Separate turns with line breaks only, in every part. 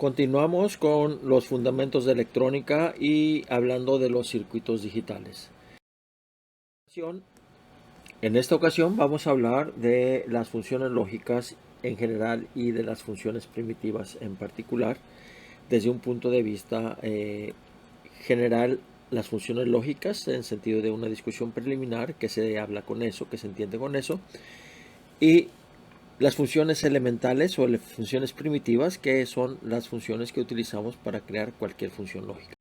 Continuamos con los fundamentos de electrónica y hablando de los circuitos digitales. En esta ocasión vamos a hablar de las funciones lógicas en general y de las funciones primitivas en particular. Desde un punto de vista general, las funciones lógicas en sentido de una discusión preliminar, que se habla con eso, que se entiende con eso, y las funciones elementales o las funciones primitivas, que son las funciones que utilizamos para crear cualquier función lógica.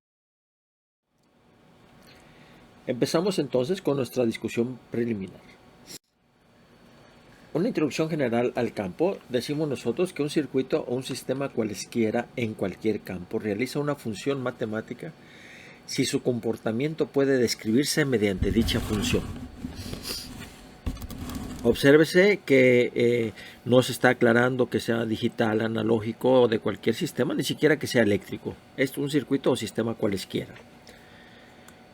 Empezamos entonces con nuestra discusión preliminar. Una introducción general al campo. Decimos nosotros que un circuito o un sistema cualesquiera en cualquier campo realiza una función matemática si su comportamiento puede describirse mediante dicha función. Obsérvese que no se está aclarando que sea digital, analógico o de cualquier sistema, ni siquiera que sea eléctrico. Es un circuito o sistema cualesquiera.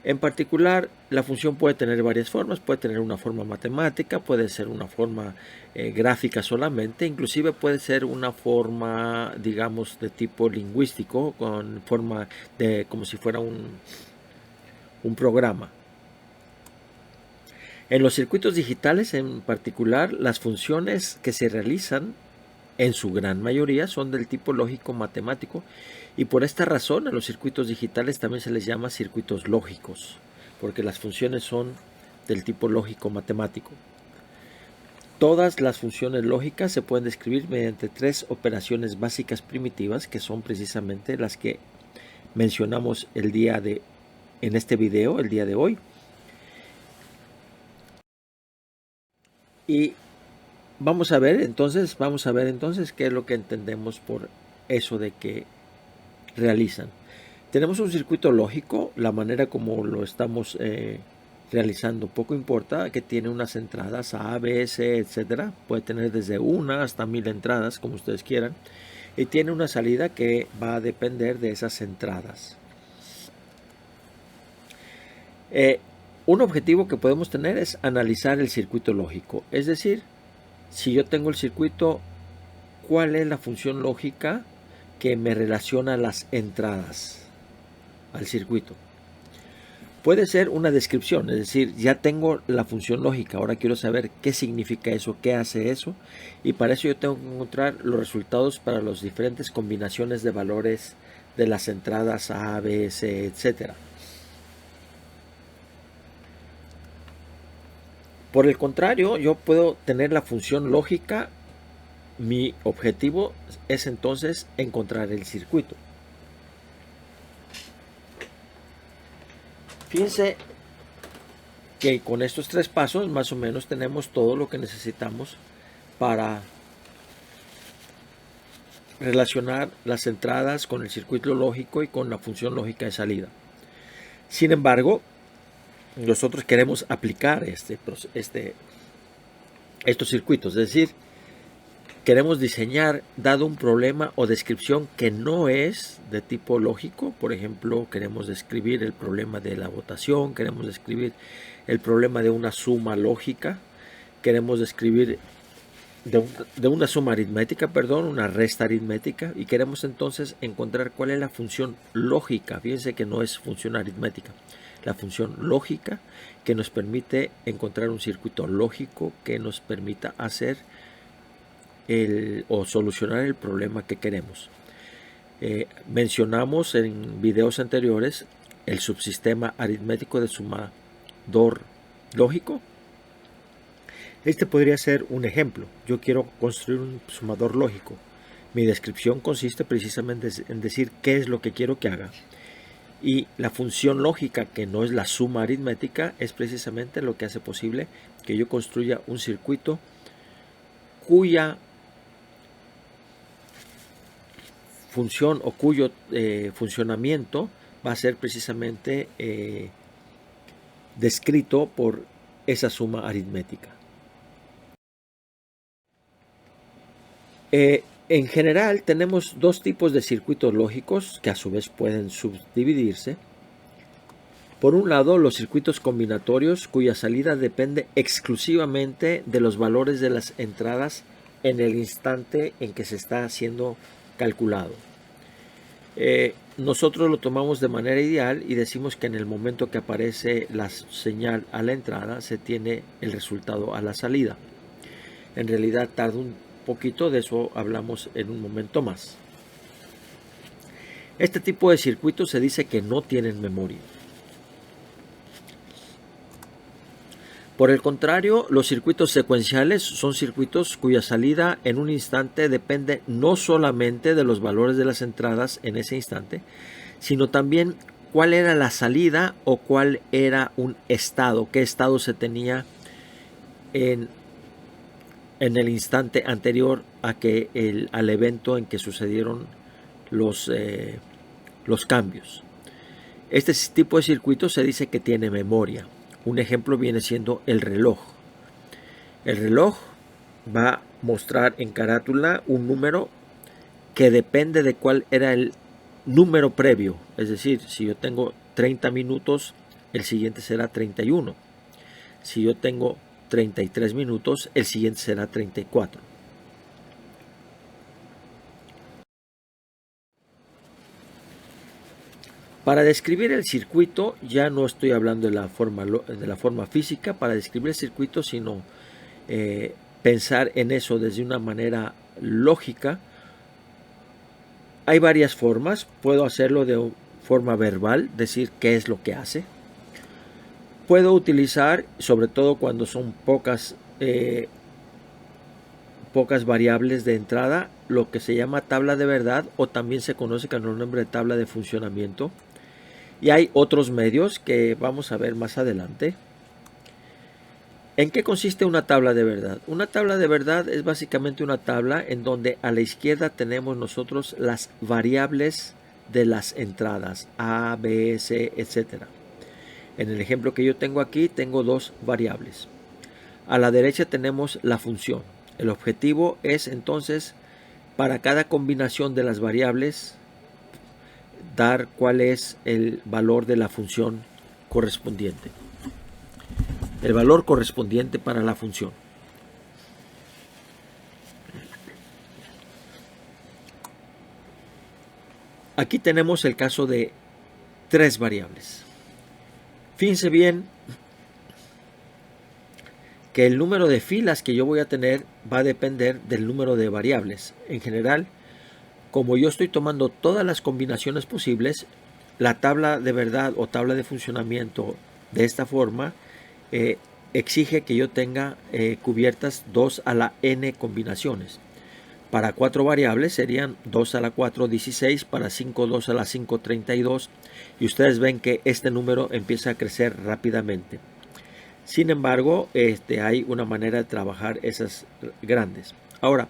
En particular, la función puede tener varias formas. Puede tener una forma matemática, puede ser una forma gráfica solamente, inclusive puede ser una forma, digamos, de tipo lingüístico, con forma de como si fuera un programa. En los circuitos digitales en particular, las funciones que se realizan en su gran mayoría son del tipo lógico matemático y por esta razón a los circuitos digitales también se les llama circuitos lógicos, porque las funciones son del tipo lógico matemático. Todas las funciones lógicas se pueden describir mediante tres operaciones básicas primitivas, que son precisamente las que mencionamos en este video, el día de hoy. Y vamos a ver entonces qué es lo que entendemos por eso de que realizan. Tenemos un circuito lógico, la manera como lo estamos realizando poco importa, que tiene unas entradas A, B, C, etcétera. Puede tener desde 1 hasta 1000 entradas, como ustedes quieran. Y tiene una salida que va a depender de esas entradas. Un objetivo que podemos tener es analizar el circuito lógico. Es decir, si yo tengo el circuito, ¿cuál es la función lógica que me relaciona las entradas al circuito? Puede ser una descripción, es decir, ya tengo la función lógica, ahora quiero saber qué significa eso, qué hace eso, y para eso yo tengo que encontrar los resultados para las diferentes combinaciones de valores de las entradas A, B, C, etc. Por el contrario, yo puedo tener la función lógica. Mi objetivo es entonces encontrar el circuito. Fíjense que con estos tres pasos más o menos tenemos todo lo que necesitamos para relacionar las entradas con el circuito lógico y con la función lógica de salida. Sin embargo, nosotros queremos aplicar estos circuitos, es decir, queremos diseñar dado un problema o descripción que no es de tipo lógico. Por ejemplo, queremos describir el problema de la votación, queremos describir el problema de una suma lógica, queremos describir de una suma aritmética, una resta aritmética, y queremos entonces encontrar cuál es la función lógica. Fíjense que no es función aritmética, la función lógica que nos permite encontrar un circuito lógico que nos permita hacer o solucionar el problema que queremos. Mencionamos en videos anteriores el subsistema aritmético de sumador lógico. Este podría ser un ejemplo. Yo quiero construir un sumador lógico. Mi descripción consiste precisamente en decir qué es lo que quiero que haga. Y la función lógica, que no es la suma aritmética, es precisamente lo que hace posible que yo construya un circuito cuya función o cuyo funcionamiento va a ser precisamente descrito por esa suma aritmética. En general tenemos dos tipos de circuitos lógicos que a su vez pueden subdividirse. Por un lado, los circuitos combinatorios cuya salida depende exclusivamente de los valores de las entradas en el instante en que se está siendo calculado. nosotros lo tomamos de manera ideal y decimos que en el momento que aparece la señal a la entrada se tiene el resultado a la salida. En realidad tarda un poquito, de eso hablamos en un momento más. Este tipo de circuitos se dice que no tienen memoria. Por el contrario, los circuitos secuenciales son circuitos cuya salida en un instante depende no solamente de los valores de las entradas en ese instante, sino también cuál era la salida o cuál era un estado, qué estado se tenía en el instante anterior al evento en que sucedieron los cambios. Este tipo de circuito se dice que tiene memoria. Un ejemplo viene siendo el reloj. El reloj va a mostrar en carátula un número que depende de cuál era el número previo. Es decir, si yo tengo 30 minutos, el siguiente será 31. Si yo tengo 33 minutos, el siguiente será 34. Para describir el circuito, ya no estoy hablando de la forma física, para describir el circuito, sino pensar en eso desde una manera lógica. Hay varias formas. Puedo hacerlo de forma verbal, decir qué es lo que hace. Puedo utilizar, sobre todo cuando son pocas variables de entrada, lo que se llama tabla de verdad, o también se conoce con el nombre de tabla de funcionamiento. Y hay otros medios que vamos a ver más adelante. ¿En qué consiste una tabla de verdad? Una tabla de verdad es básicamente una tabla en donde a la izquierda tenemos nosotros las variables de las entradas A, B, C, etc. En el ejemplo que yo tengo aquí, tengo dos variables. A la derecha tenemos la función. El objetivo es entonces, para cada combinación de las variables, dar cuál es el valor de la función correspondiente. El valor correspondiente para la función. Aquí tenemos el caso de tres variables. Fíjense bien que el número de filas que yo voy a tener va a depender del número de variables. En general, como yo estoy tomando todas las combinaciones posibles, la tabla de verdad o tabla de funcionamiento de esta forma exige que yo tenga cubiertas 2 a la n combinaciones. Para 4 variables serían 2 a la 4, 16, para 5, 2 a la 5, 32, y ustedes ven que este número empieza a crecer rápidamente. Sin embargo, hay una manera de trabajar esas grandes. Ahora,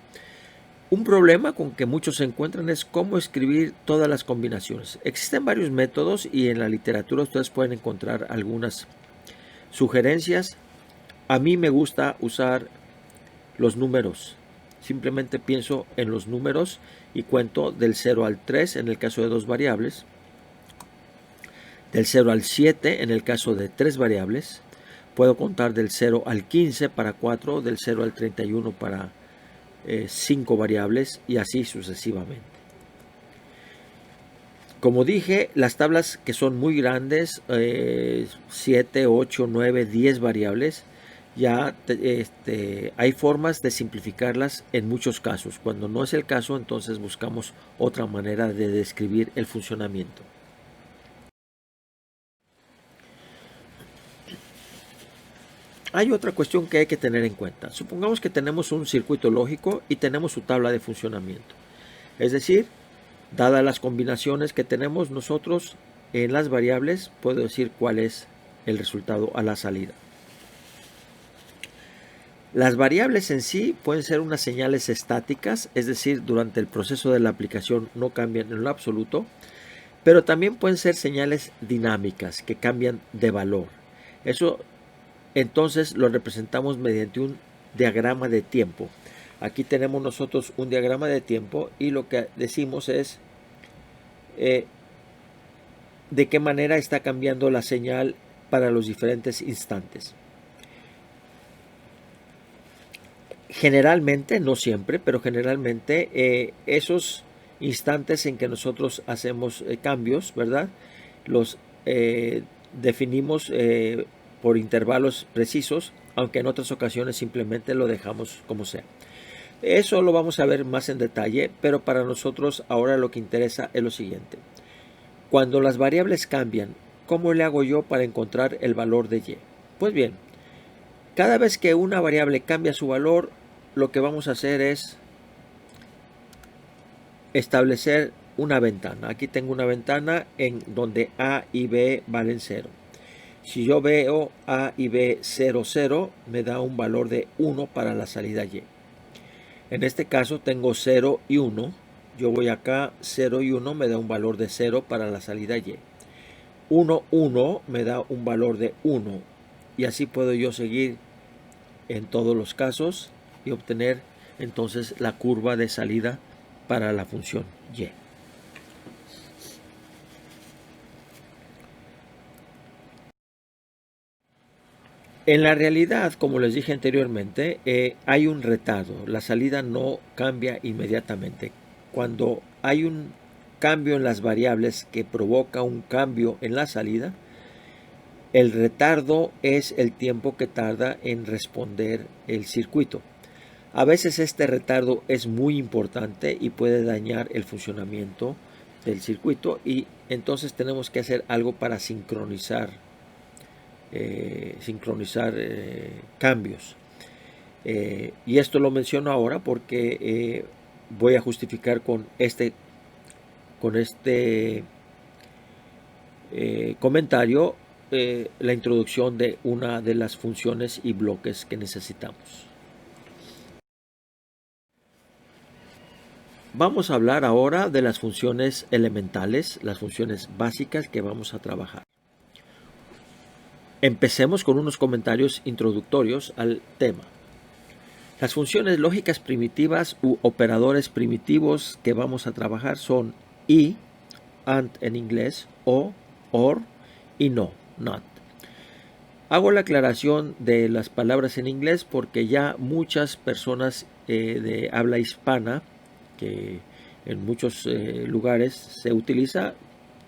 un problema con que muchos se encuentran es cómo escribir todas las combinaciones. Existen varios métodos y en la literatura ustedes pueden encontrar algunas sugerencias. A mí me gusta usar los números. Simplemente pienso en los números y cuento del 0 al 3 en el caso de dos variables, del 0 al 7 en el caso de tres variables. Puedo contar del 0 al 15 para 4, del 0 al 31 para 5 variables y así sucesivamente. Como dije, las tablas que son muy grandes, 7, 8, 9, 10 variables, ya hay formas de simplificarlas en muchos casos. Cuando no es el caso, entonces buscamos otra manera de describir el funcionamiento. Hay otra cuestión que hay que tener en cuenta. Supongamos que tenemos un circuito lógico y tenemos su tabla de funcionamiento. Es decir, dadas las combinaciones que tenemos nosotros en las variables, puedo decir cuál es el resultado a la salida. Las variables en sí pueden ser unas señales estáticas, es decir, durante el proceso de la aplicación no cambian en lo absoluto, pero también pueden ser señales dinámicas que cambian de valor. Eso entonces lo representamos mediante un diagrama de tiempo. Aquí tenemos nosotros un diagrama de tiempo y lo que decimos es de qué manera está cambiando la señal para los diferentes instantes. Generalmente, no siempre, pero generalmente esos instantes en que nosotros hacemos cambios, ¿verdad? Los definimos por intervalos precisos, aunque en otras ocasiones simplemente lo dejamos como sea. Eso lo vamos a ver más en detalle, pero para nosotros ahora lo que interesa es lo siguiente. Cuando las variables cambian, ¿cómo le hago yo para encontrar el valor de y? Pues bien, cada vez que una variable cambia su valor, lo que vamos a hacer es establecer una ventana. Aquí tengo una ventana en donde A y B valen 0. Si yo veo A y B 0, 0, me da un valor de 1 para la salida Y. En este caso tengo 0 y 1. Yo voy acá, 0 y 1 me da un valor de 0 para la salida Y. 1, 1 me da un valor de 1. Y así puedo yo seguir en todos los casos y obtener entonces la curva de salida para la función Y. En la realidad, como les dije anteriormente, hay un retardo. La salida no cambia inmediatamente. Cuando hay un cambio en las variables que provoca un cambio en la salida, el retardo es el tiempo que tarda en responder el circuito. A veces este retardo es muy importante y puede dañar el funcionamiento del circuito, y entonces tenemos que hacer algo para sincronizar cambios. Y esto lo menciono ahora porque voy a justificar con este comentario la introducción de una de las funciones y bloques que necesitamos. Vamos a hablar ahora de las funciones elementales, las funciones básicas que vamos a trabajar. Empecemos con unos comentarios introductorios al tema. Las funciones lógicas primitivas u operadores primitivos que vamos a trabajar son y, and en inglés, o, or y no, not. Hago la aclaración de las palabras en inglés porque ya muchas personas de habla hispana, que en muchos lugares se utiliza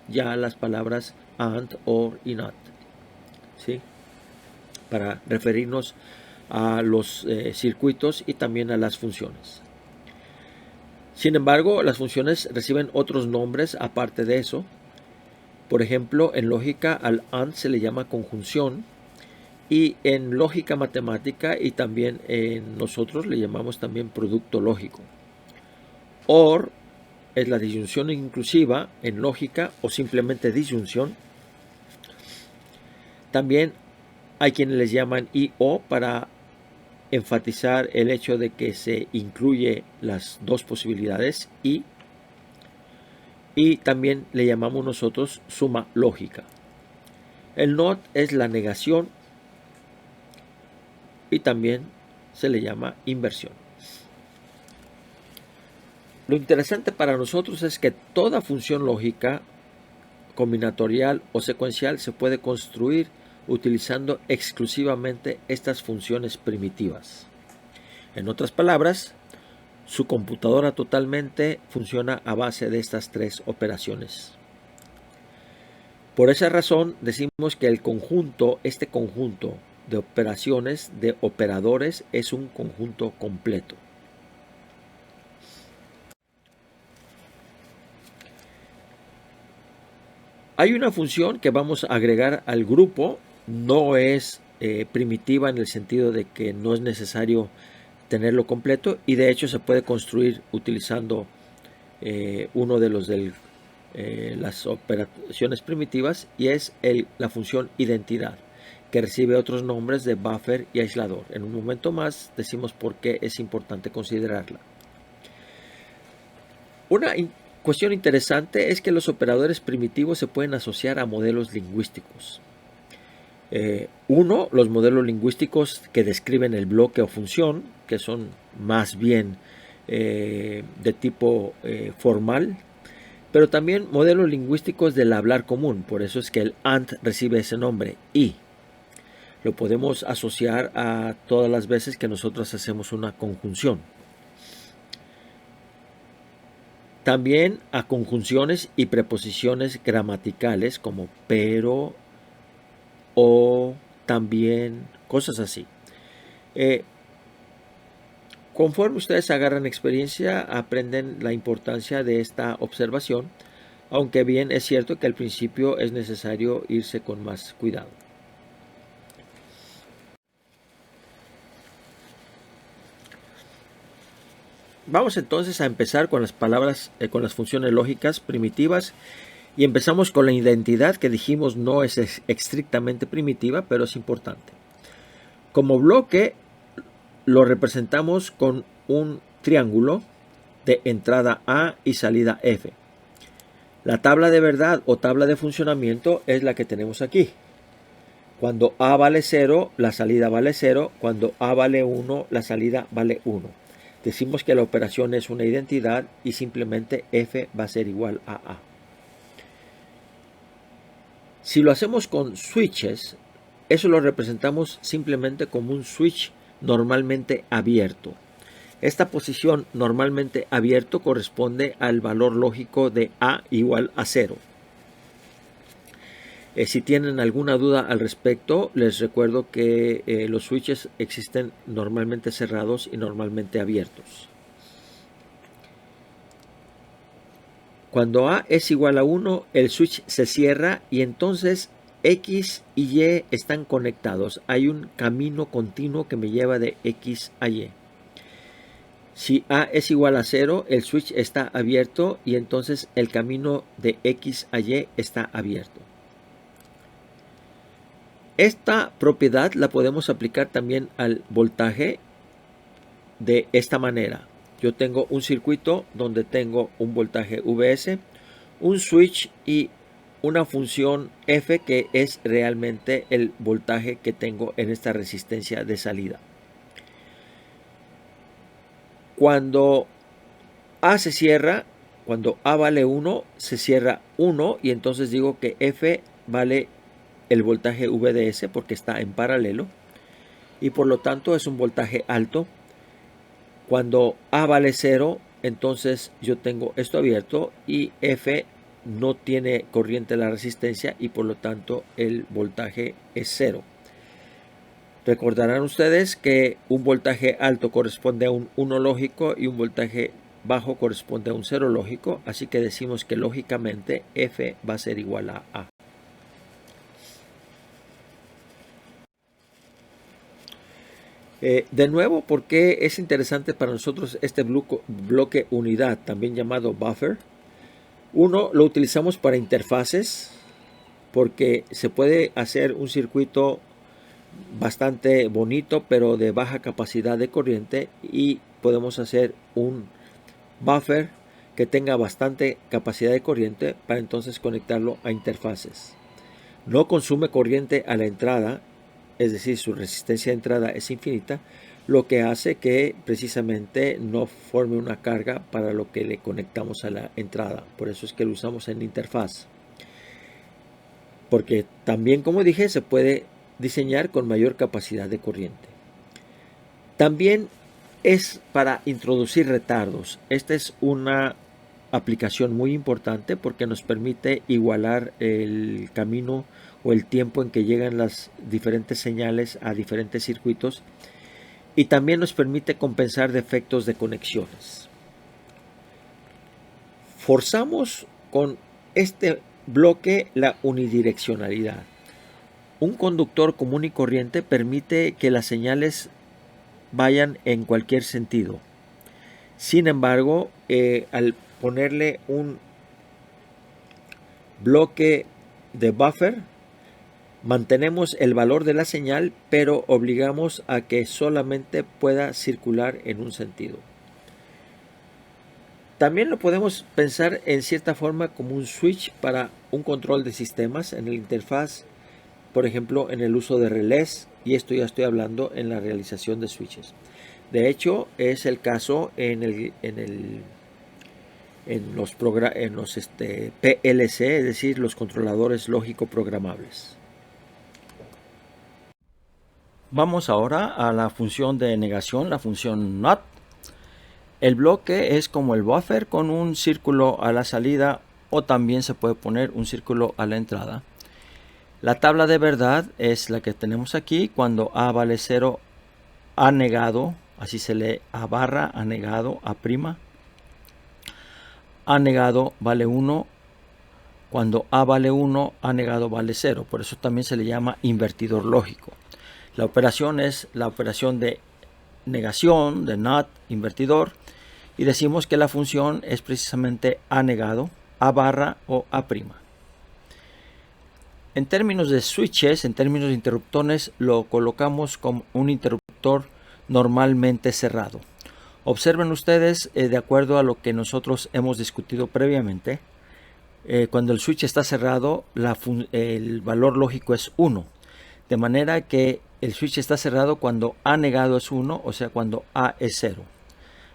ya las palabras and, or y not, ¿sí? Para referirnos a los circuitos y también a las funciones. Sin embargo, las funciones reciben otros nombres aparte de eso. Por ejemplo, en lógica al AND se le llama conjunción, y en lógica matemática y también en nosotros le llamamos también producto lógico. OR es la disyunción inclusiva en lógica o simplemente disyunción. También hay quienes les llaman IO para enfatizar el hecho de que se incluye las dos posibilidades, y también le llamamos nosotros suma lógica. El NOT es la negación y también se le llama inversión. Lo interesante para nosotros es que toda función lógica, combinatorial o secuencial, se puede construir utilizando exclusivamente estas funciones primitivas. En otras palabras, su computadora totalmente funciona a base de estas tres operaciones. Por esa razón decimos que el conjunto, este conjunto de operaciones, de operadores, es un conjunto completo. Hay una función que vamos a agregar al grupo. No es primitiva en el sentido de que no es necesario tenerlo completo, y de hecho se puede construir utilizando uno de los las operaciones primitivas, y es la función identidad, que recibe otros nombres de buffer y aislador. En un momento más decimos por qué es importante considerarla. Una cuestión interesante es que los operadores primitivos se pueden asociar a modelos lingüísticos. Los modelos lingüísticos que describen el bloque o función, que son más bien de tipo formal, pero también modelos lingüísticos del hablar común. Por eso es que el AND recibe ese nombre, y lo podemos asociar a todas las veces que nosotros hacemos una conjunción. también a conjunciones y preposiciones gramaticales como pero, o, también, cosas así. Conforme ustedes agarran experiencia, aprenden la importancia de esta observación, aunque bien es cierto que al principio es necesario irse con más cuidado. Vamos entonces a empezar con las palabras, con las funciones lógicas primitivas, y empezamos con la identidad, que dijimos no es estrictamente primitiva, pero es importante. Como bloque lo representamos con un triángulo de entrada A y salida F. La tabla de verdad o tabla de funcionamiento es la que tenemos aquí. Cuando A vale 0, la salida vale 0. Cuando A vale 1, la salida vale 1. Decimos que la operación es una identidad y simplemente F va a ser igual a A. Si lo hacemos con switches, eso lo representamos simplemente como un switch normalmente abierto. Esta posición normalmente abierto corresponde al valor lógico de A igual a 0. Si tienen alguna duda al respecto, les recuerdo que los switches existen normalmente cerrados y normalmente abiertos. Cuando A es igual a 1, el switch se cierra y entonces X y Y están conectados. Hay un camino continuo que me lleva de X a Y. Si A es igual a 0, el switch está abierto y entonces el camino de X a Y está abierto. Esta propiedad la podemos aplicar también al voltaje de esta manera. Yo tengo un circuito donde tengo un voltaje Vs, un switch y una función F, que es realmente el voltaje que tengo en esta resistencia de salida. Cuando A se cierra, cuando A vale 1, se cierra 1 y entonces digo que F vale el voltaje VDS porque está en paralelo y por lo tanto es un voltaje alto. Cuando A vale 0, entonces yo tengo esto abierto y F no tiene corriente en la resistencia y por lo tanto el voltaje es 0. Recordarán ustedes que un voltaje alto corresponde a un 1 lógico y un voltaje bajo corresponde a un 0 lógico, así que decimos que lógicamente F va a ser igual a A. De nuevo, ¿por qué es interesante para nosotros este bloque unidad, también llamado buffer? Uno, lo utilizamos para interfaces, porque se puede hacer un circuito bastante bonito, pero de baja capacidad de corriente, y podemos hacer un buffer que tenga bastante capacidad de corriente para entonces conectarlo a interfaces. No consume corriente a la entrada, es decir, su resistencia de entrada es infinita, lo que hace que precisamente no forme una carga para lo que le conectamos a la entrada. Por eso es que lo usamos en interfaz. Porque también, como dije, se puede diseñar con mayor capacidad de corriente. También es para introducir retardos. Esta es una aplicación muy importante porque nos permite igualar el camino o el tiempo en que llegan las diferentes señales a diferentes circuitos, y también nos permite compensar defectos de conexiones. Forzamos con este bloque la unidireccionalidad. Un conductor común y corriente permite que las señales vayan en cualquier sentido. Sin embargo, al ponerle un bloque de buffer, mantenemos el valor de la señal, pero obligamos a que solamente pueda circular en un sentido. También lo podemos pensar en cierta forma como un switch para un control de sistemas en la interfaz, por ejemplo en el uso de relés, y esto ya estoy hablando en la realización de switches. De hecho, es el caso en los PLC, es decir, los controladores lógico programables. Vamos ahora a la función de negación, la función NOT.
El bloque es como el buffer con un círculo a la salida, o también se puede poner un círculo a la entrada. La tabla de verdad es la que tenemos aquí. Cuando A vale 0, A negado, así se lee A barra, A negado, A prima. A negado vale 1. Cuando A vale 1, A negado vale 0. Por eso también se le llama invertidor lógico. La operación es la operación de negación, de NOT, invertidor. Y decimos que la función es precisamente A negado, A barra o A prima. En términos de switches, en términos de interruptores, lo colocamos como un interruptor normalmente cerrado. Observen ustedes, de acuerdo a lo que nosotros hemos discutido previamente, cuando el switch está cerrado, el valor lógico es 1. De manera que el switch está cerrado cuando A negado es 1, o sea, cuando A es 0.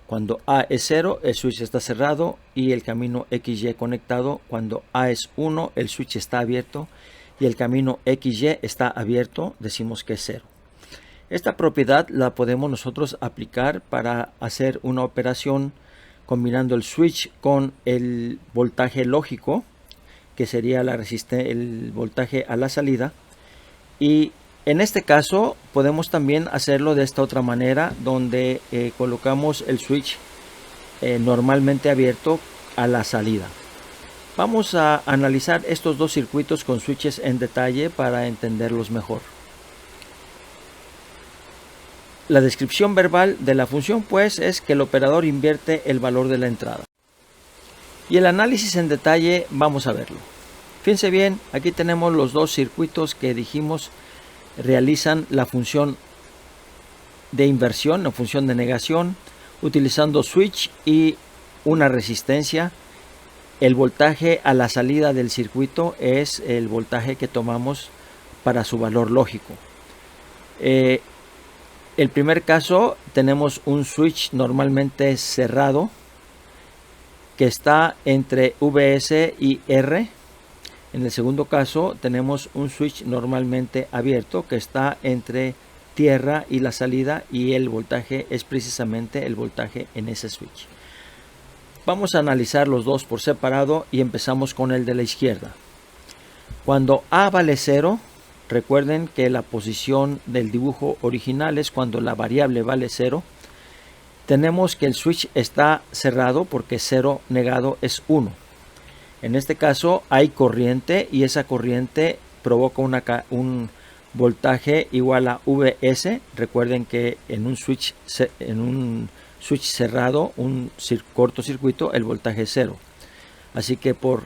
Cuando A es 0, el switch está cerrado y el camino XY conectado. Cuando A es 1, el switch está abierto y el camino XY está abierto, decimos que es 0. Esta propiedad la podemos nosotros aplicar para hacer una operación combinando el switch con el voltaje lógico, que sería el voltaje a la salida. Y en este caso podemos también hacerlo de esta otra manera, donde colocamos el switch normalmente abierto a la salida. Vamos a analizar estos dos circuitos con switches en detalle para entenderlos mejor. La descripción verbal de la función pues es que el operador invierte el valor de la entrada. Y el análisis en detalle vamos a verlo. Fíjense bien, aquí tenemos los dos circuitos que dijimos realizan la función de inversión, la función de negación, utilizando switch y una resistencia. El voltaje a la salida del circuito es el voltaje que tomamos para su valor lógico. El primer caso tenemos un switch normalmente cerrado que está entre VS y R. En el segundo caso tenemos un switch normalmente abierto que está entre tierra y la salida, y el voltaje es precisamente el voltaje en ese switch. Vamos a analizar los dos por separado y empezamos con el de la izquierda. Cuando A vale 0, recuerden que la posición del dibujo original es cuando la variable vale 0. Tenemos que el switch está cerrado porque 0 negado es 1. En este caso hay corriente y esa corriente provoca un voltaje igual a Vs. Recuerden que en un switch cerrado, un cortocircuito, el voltaje es 0. Así que por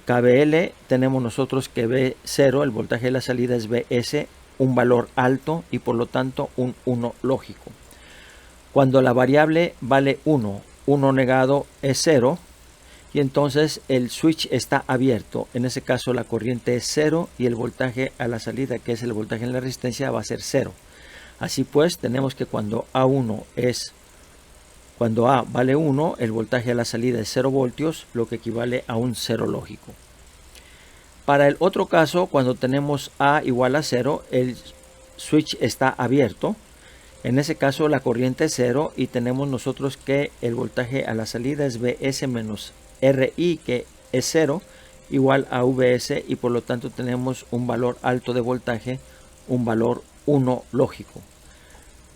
KVL tenemos nosotros que V0, el voltaje de la salida, es Vs, un valor alto y por lo tanto un 1 lógico. Cuando la variable vale 1, 1 negado es 0, y entonces el switch está abierto. En ese caso la corriente es 0 y el voltaje a la salida, que es el voltaje en la resistencia, va a ser 0. Así pues tenemos que cuando A vale 1, el voltaje a la salida es 0 voltios, lo que equivale a un 0 lógico. Para el otro caso, cuando tenemos A igual a 0, el switch está abierto. En ese caso la corriente es 0 y tenemos nosotros que el voltaje a la salida es Vs menos Ri, que es 0, igual a Vs, y por lo tanto tenemos un valor alto de voltaje, un valor 1 lógico.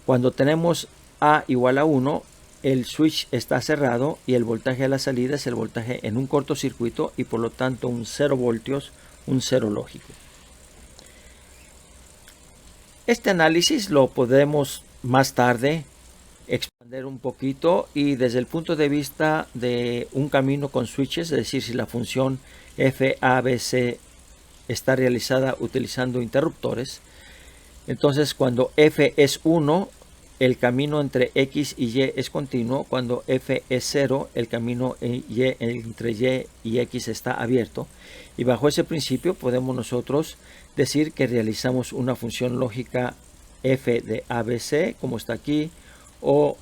Cuando tenemos A igual a 1, el switch está cerrado y el voltaje a la salida es el voltaje en un cortocircuito y por lo tanto un 0 voltios, un 0 lógico. Este análisis lo podemos más tarde expander un poquito y desde el punto de vista de un camino con switches, es decir, si la función FABC está realizada utilizando interruptores, entonces cuando F es 1, el camino entre X y Y es continuo. Cuando F es 0, el camino entre Y y X está abierto. Y bajo ese principio podemos nosotros decir que realizamos una función lógica F de ABC, como está aquí, o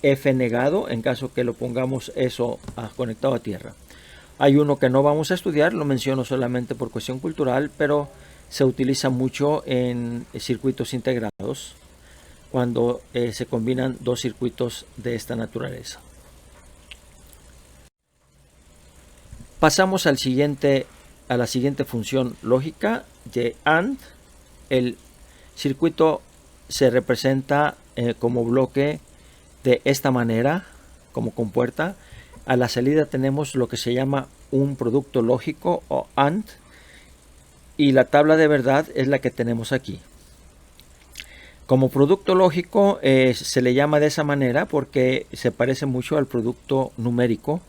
F negado, en caso que lo pongamos eso conectado a tierra. Hay uno que no vamos a estudiar, lo menciono solamente por cuestión cultural, pero se utiliza mucho en circuitos integrados. cuando se combinan dos circuitos de esta naturaleza. Pasamos a la siguiente función lógica de AND. El circuito se representa como bloque de esta manera, como compuerta. A la salida tenemos lo que se llama un producto lógico o AND, y la tabla de verdad es la que tenemos aquí. Como producto lógico se le llama de esa manera porque se parece mucho al producto numérico.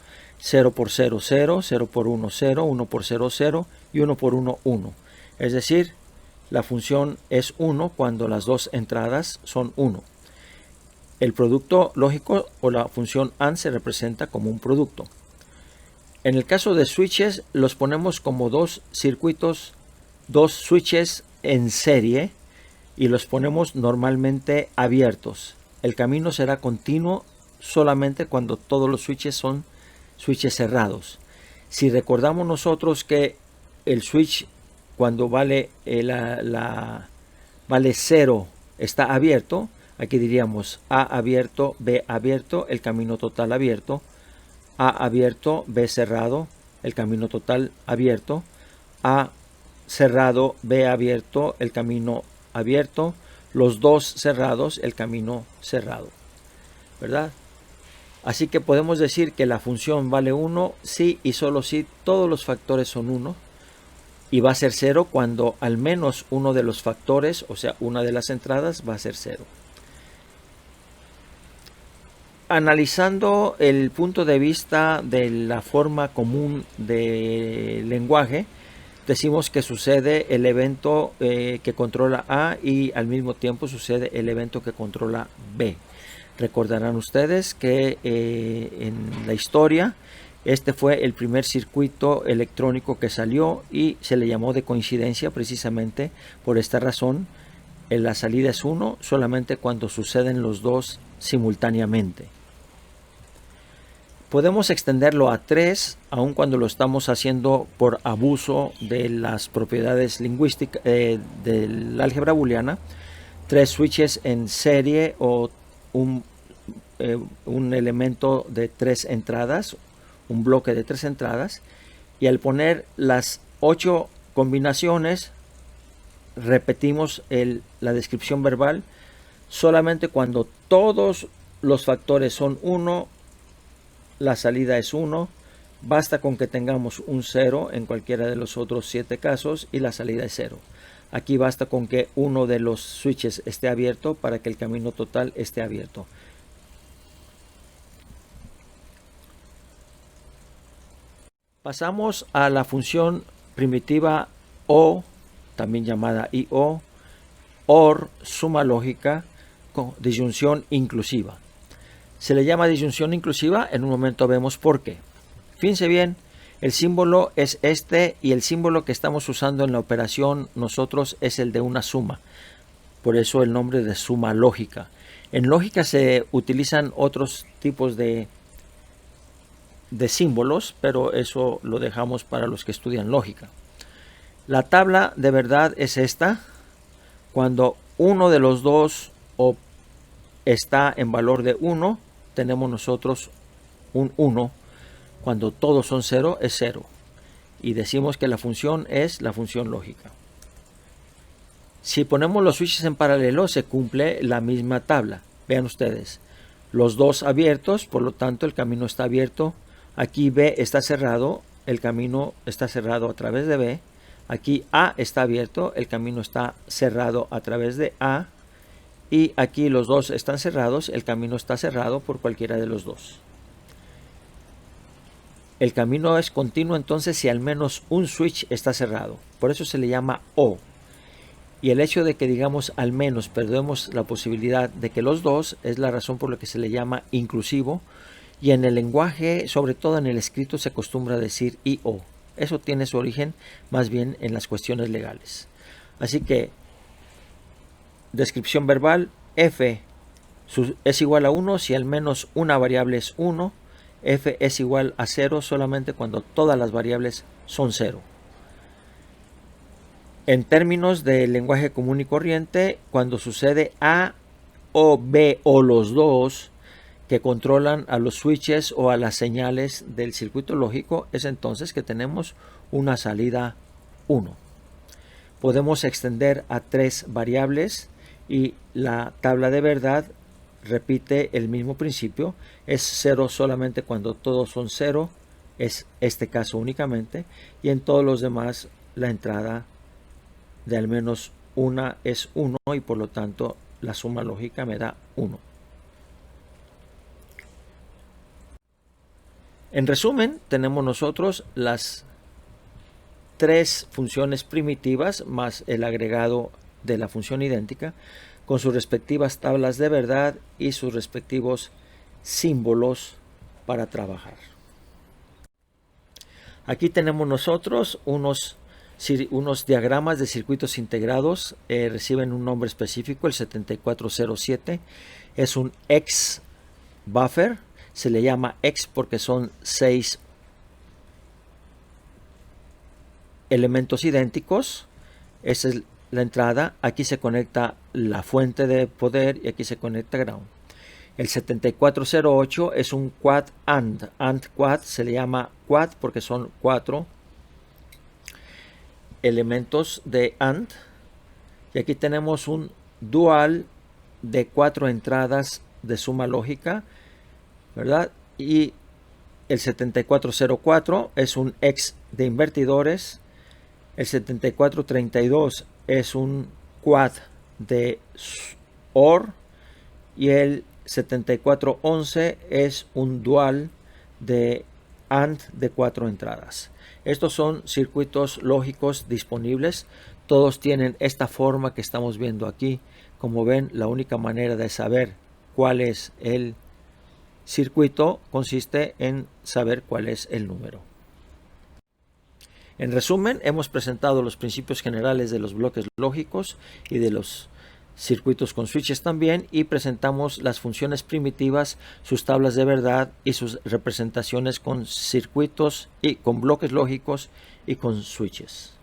0 por 0, 0, 0 por 1, 0, 1 por 0, 0 y 1 por 1, 1. Es decir, la función es 1 cuando las dos entradas son 1. El producto lógico o la función AND se representa como un producto. En el caso de switches, los ponemos como dos circuitos, dos switches en serie, y los ponemos normalmente abiertos. El camino será continuo solamente cuando todos los switches son switches cerrados. Si recordamos nosotros que el switch cuando vale 0 está abierto, aquí diríamos A abierto, B abierto, el camino total abierto, A abierto, B cerrado, el camino total abierto, A cerrado, B abierto, el camino abierto, los dos cerrados, el camino cerrado, ¿verdad? Así que podemos decir que la función vale 1 si y solo si todos los factores son 1, y va a ser 0 cuando al menos uno de los factores, o sea, una de las entradas, va a ser 0. Analizando el punto de vista de la forma común de lenguaje, decimos que sucede el evento que controla A y al mismo tiempo sucede el evento que controla B. Recordarán ustedes que en la historia este fue el primer circuito electrónico que salió y se le llamó de coincidencia precisamente por esta razón. La salida es 1 solamente cuando suceden los dos simultáneamente. Podemos extenderlo a 3 aun cuando lo estamos haciendo por abuso de las propiedades lingüísticas del álgebra booleana. 3 switches en serie o un elemento de 3 entradas, un bloque de 3 entradas, y al poner las 8 combinaciones repetimos la descripción verbal solamente cuando todos los factores son 1, la salida es 1, basta con que tengamos un 0 en cualquiera de los otros 7 casos y la salida es 0. Aquí basta con que uno de los switches esté abierto para que el camino total esté abierto. Pasamos a la función primitiva O, también llamada IO, OR, suma lógica con disyunción inclusiva. Se le llama disyunción inclusiva, en un momento vemos por qué. Fíjense bien, el símbolo es este y el símbolo que estamos usando en la operación nosotros es el de una suma. Por eso el nombre de suma lógica. En lógica se utilizan otros tipos de símbolos, pero eso lo dejamos para los que estudian lógica. La tabla de verdad es esta. Cuando uno de los dos está en valor de 1, tenemos nosotros un 1. Cuando todos son 0, es 0. Y decimos que la función es la función lógica. Si ponemos los switches en paralelo, se cumple la misma tabla. Vean ustedes, los dos abiertos, por lo tanto el camino está abierto. Aquí B está cerrado, el camino está cerrado a través de B. Aquí A está abierto, el camino está cerrado a través de A. Y aquí los dos están cerrados, el camino está cerrado por cualquiera de los dos. El camino es continuo entonces si al menos un switch está cerrado. Por eso se le llama O. Y el hecho de que digamos al menos perdemos la posibilidad de que los dos es la razón por la que se le llama inclusivo. Y en el lenguaje, sobre todo en el escrito, se acostumbra a decir IO. Eso tiene su origen más bien en las cuestiones legales. Así que, descripción verbal, F es igual a 1 si al menos una variable es 1. F es igual a 0 solamente cuando todas las variables son 0. En términos del lenguaje común y corriente, cuando sucede A o B o los dos que controlan a los switches o a las señales del circuito lógico, es entonces que tenemos una salida 1. Podemos extender a 3 variables y la tabla de verdad repite el mismo principio. Es 0 solamente cuando todos son 0, es este caso únicamente, y en todos los demás la entrada de al menos una es 1 y por lo tanto la suma lógica me da 1. En resumen, tenemos nosotros las 3 funciones primitivas más el agregado de la función idéntica con sus respectivas tablas de verdad y sus respectivos símbolos para trabajar. Aquí tenemos nosotros unos diagramas de circuitos integrados, reciben un nombre específico, el 7407, es un X buffer, se le llama X porque son 6 elementos idénticos. Esa es la entrada, aquí se conecta la fuente de poder y aquí se conecta ground. El 7408 es un quad AND quad, se le llama quad porque son 4 elementos de AND, y aquí tenemos un dual de 4 entradas de suma lógica, ¿verdad? Y el 7404 es un X de invertidores, el 7432 es un quad de OR y el 7411 es un dual de AND de 4 entradas. Estos son circuitos lógicos disponibles. Todos tienen esta forma que estamos viendo aquí. Como ven, la única manera de saber cuál es el circuito consiste en saber cuál es el número. En resumen, hemos presentado los principios generales de los bloques lógicos y de los circuitos con switches también, y presentamos las funciones primitivas, sus tablas de verdad y sus representaciones con circuitos y con bloques lógicos y con switches.